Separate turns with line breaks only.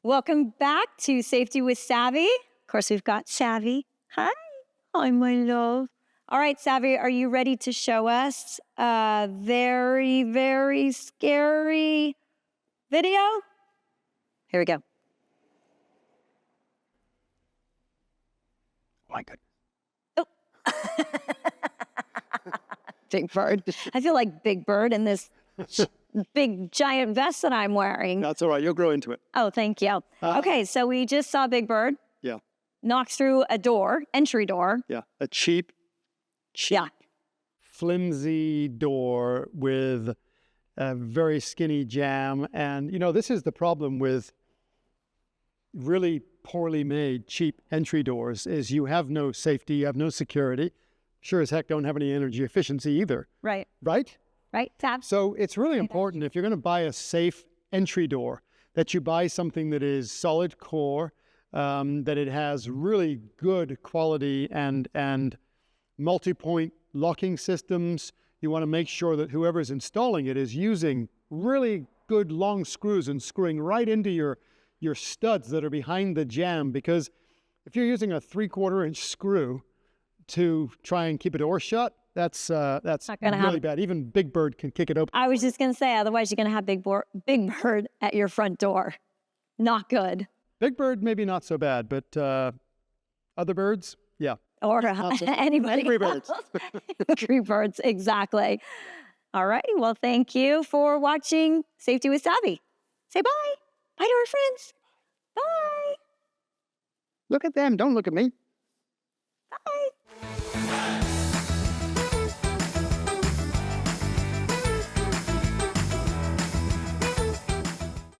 Welcome back to Safety with Savvy. Of course, we've got Savvy. Hi. Hi, my love. All right, Savvy, are you ready to show us a very, very scary video? Here we go.
Oh my goodness.
Oh. Big Bird. I feel like Big Bird in this big giant vest that I'm wearing.
That's all right. You'll grow into it.
Oh, thank you. Okay, so we just saw Big Bird.
Yeah.
Knock through a door, entry door.
Yeah. A cheap,
Yeah.
flimsy door with a very skinny jamb. And, you know, this is the problem with really poorly made, cheap entry doors is you have no safety, you have no security. Sure as heck don't have any energy efficiency either.
Right.
Right?
Right, Tab?
So it's really important if you're going to buy a safe entry door that you buy something that is solid core, that it has really good quality and multi-point locking systems. You want to make sure that whoever's installing it is using really good long screws and screwing right into your studs that are behind the jamb, because if you're using a 3/4 inch screw to try and keep a door shut, that's really bad. Even Big Bird can kick it open.
I was just going to say, otherwise you're going to have Big Bird at your front door. Not good.
Big Bird, maybe not so bad, but other birds, yeah.
Or anybody
Angry birds.
Angry birds, exactly. All right, well, thank you for watching Safety with Savvy. Say bye. Bye to our friends. Bye.
Look at them. Don't look at me.
Bye.